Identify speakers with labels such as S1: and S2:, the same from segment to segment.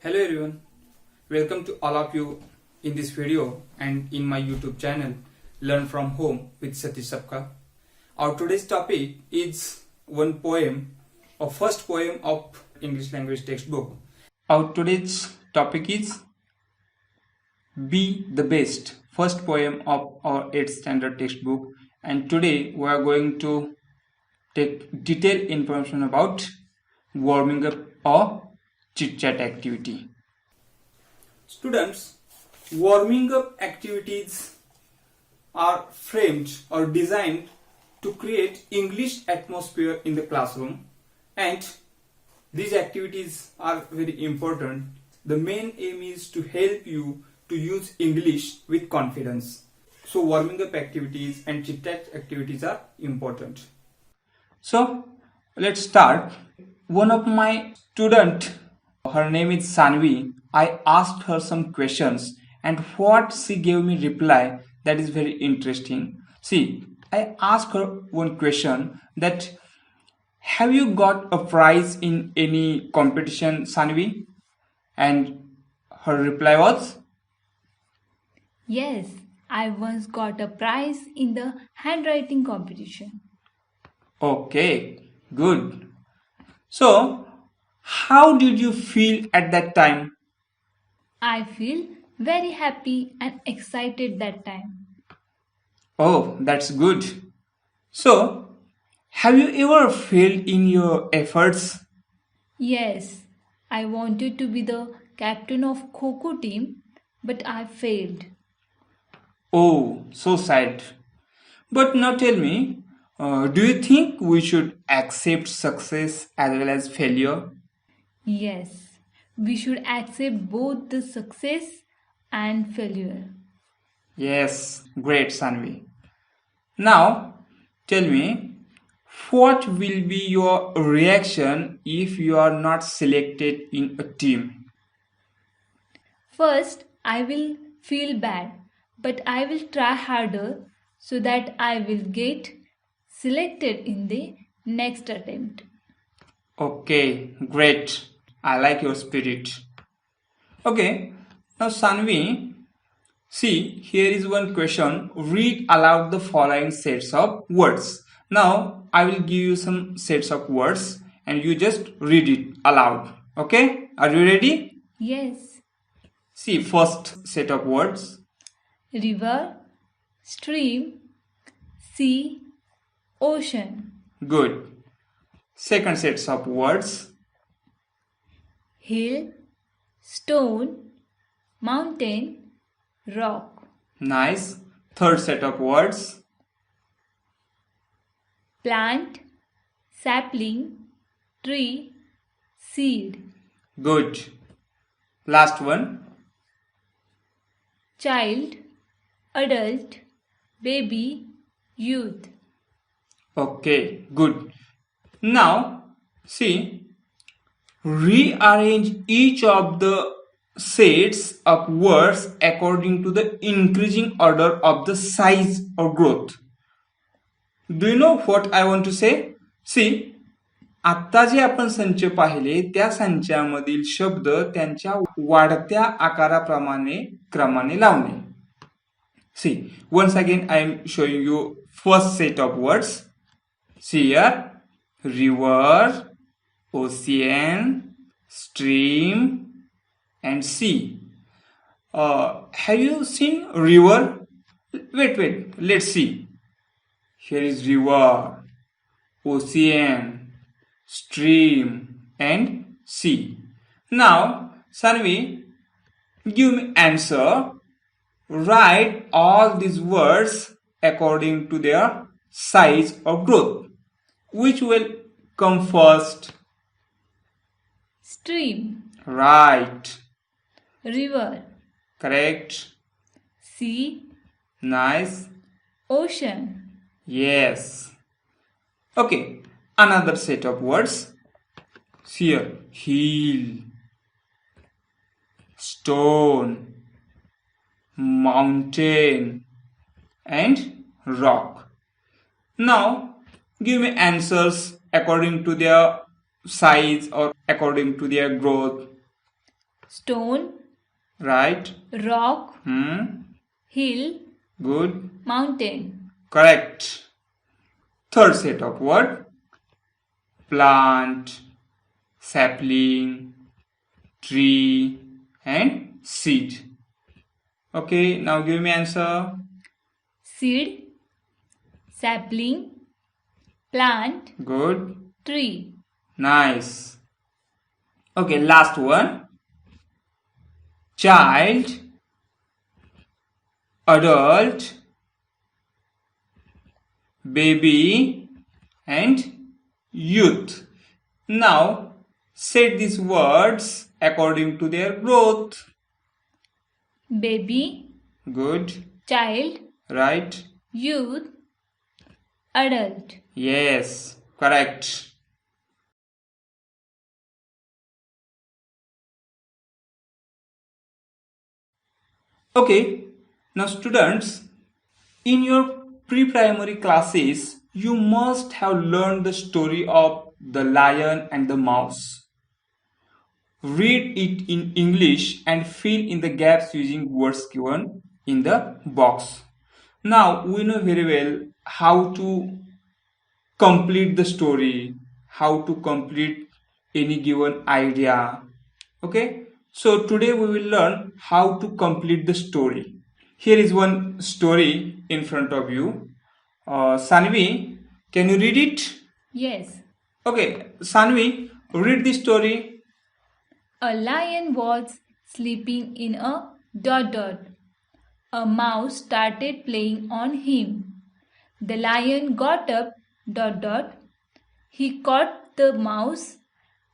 S1: Hello everyone, welcome to all of you in this video and in my YouTube channel Learn from Home with Satish Sapka. Our today's topic is one poem, a first poem of English language textbook. Our today's topic is Be the Best, first poem of our 8th standard textbook, and today we are going to take detailed information about warming up or chit-chat activity. Students, warming up activities are framed or designed to create English atmosphere in the classroom, and these activities are very important. The main aim is to help you to use English with confidence. So warming up activities and chit-chat activities are important. So let's start. One of my student, her name is Sanvi. I asked her some questions and what she gave me reply, that is very interesting. See, I asked her one question that have you got a prize in any competition, Sanvi? And her reply was,
S2: Yes, I once got a prize in the handwriting competition.
S1: okay, good. So, how did you feel at that time?
S2: I feel very happy and excited that time.
S1: Oh, that's good. So, have you ever failed in your efforts?
S2: Yes, I wanted to be the captain of Kho team, but I failed.
S1: Oh, so sad. But now tell me, do you think we should accept success as well as failure?
S2: Yes, we should accept both the success and failure.
S1: Yes, great, Sanvi. Now, tell me, what will be your reaction if you are not selected in a team?
S2: First, I will feel bad, but I will try harder so that I will get selected in the next attempt.
S1: Okay, great. I like your spirit. Okay, now Sanvi, see, here is one question. Read aloud the following sets of words. Now, I will give you some sets of words and you just read it aloud. Okay? Are you ready?
S2: Yes.
S1: See, first set of words.
S2: River, stream, sea, ocean.
S1: Good. Second sets of words.
S2: Hill, stone, mountain, rock.
S1: Nice. Third set of words.
S2: Plant, sapling, tree, seed.
S1: Good. Last one.
S2: Child, adult, baby, youth.
S1: Okay, good. Now, see, rearrange each of the sets of words according to the increasing order of the size or growth. Do you know what I want to say? See, आता जे आपण संच पाहिले त्या संचामधील शब्द त्यांच्या वाढत्या आकाराप्रमाणे क्रमाने लावणे. See, once again I am showing you first set of words. See here, river, ocean, stream, and sea. Have you seen river? Wait, let's see. Here is river, ocean, stream, and sea. Now, Sanvi, give me answer. Write all these words according to their size or growth. Which will come first?
S2: Stream.
S1: Right.
S2: River.
S1: Correct.
S2: Sea.
S1: Nice.
S2: Ocean.
S1: Yes. Okay. Another set of words. Here. Hill. Stone. Mountain. And rock. Now, give me answers according to their size or according to their growth.
S2: stone,
S1: Right.
S2: rock,
S1: Hmm.
S2: hill,
S1: Good.
S2: mountain.
S1: Correct. Third set of word. Plant, sapling, tree, and seed. Okay, now give me answer.
S2: Seed, sapling, plant,
S1: Good.
S2: tree.
S1: Nice. Okay, last one. Child, adult, baby, and youth. Now, set these words according to their growth.
S2: Baby,
S1: Good.
S2: child,
S1: Right.
S2: youth, adult.
S1: Yes. Correct. Okay. Now, students, in your pre-primary classes, you must have learned the story of the lion and the mouse. Read it in English and fill in the gaps using words given in the box. Now we know very well how to complete the story, how to complete any given idea. Okay, so today we will learn how to complete the story. Here is one story in front of you. Sanvi, can you read it?
S2: Yes.
S1: Okay, Sanvi, read the story.
S2: A lion was sleeping in a dot. A mouse started playing on him. The lion got up dot. He caught the mouse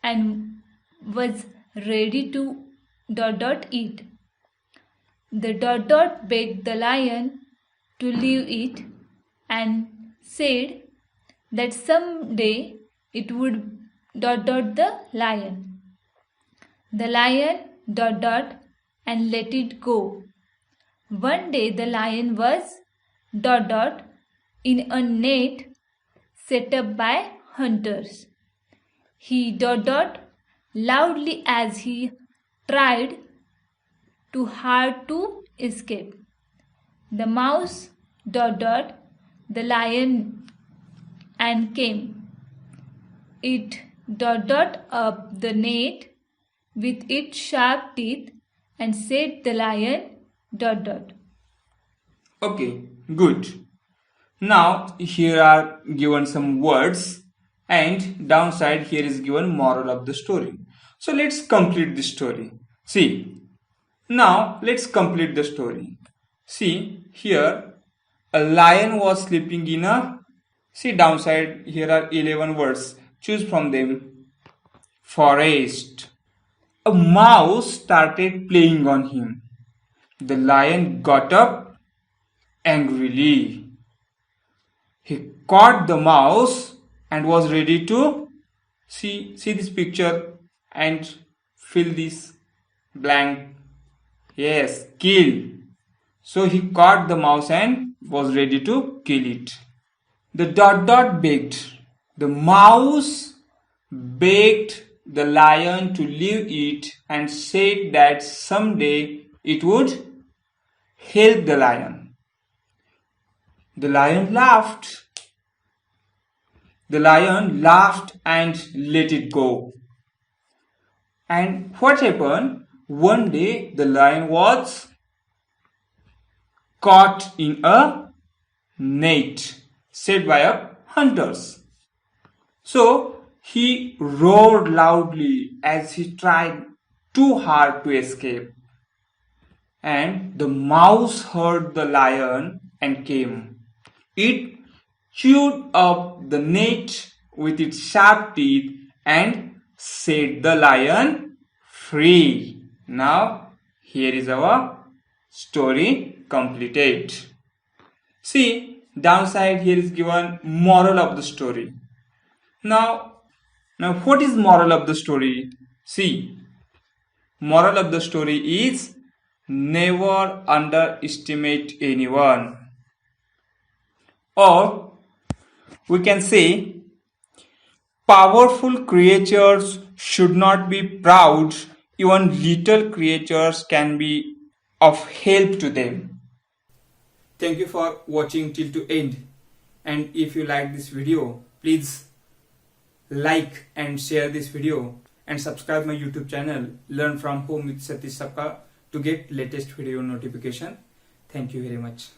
S2: and was ready to eat. The begged the lion to leave it and said that someday it would the lion. The lion and let it go. One day the lion was in a net set up by hunters. He loudly as he tried too hard to escape. The mouse the lion and came. It up the net with its sharp teeth and said the lion
S1: Okay, good. Now here are given some words and downside here is given moral of the story. So let's complete the story. See, now let's complete the story. See here a lion was sleeping in a, see downside here are 11 words. Choose from them. Forest. A mouse started playing on him. The lion got up angrily. He caught the mouse and was ready to see this picture and fill this blank. Yes, kill. So he caught the mouse and was ready to kill it. The begged. The mouse begged the lion to leave it and said that someday it would help the lion. The lion laughed. The lion laughed and let it go. And what happened? One day the lion was caught in a net set by a hunters. So he roared loudly as he tried too hard to escape. And the mouse heard the lion and came. It chewed up the net with its sharp teeth and set the lion free. Now, here is our story completed. See, downside here is given moral of the story. Now what is moral of the story? See, moral of the story is never underestimate anyone. Or we can say powerful creatures should not be proud even little creatures can be of help to them. Thank you for watching till to end. And if you like this video, please like and share this video and subscribe my YouTube channel Learn from Home with Satish Sapka to get latest video notification. Thank you very much.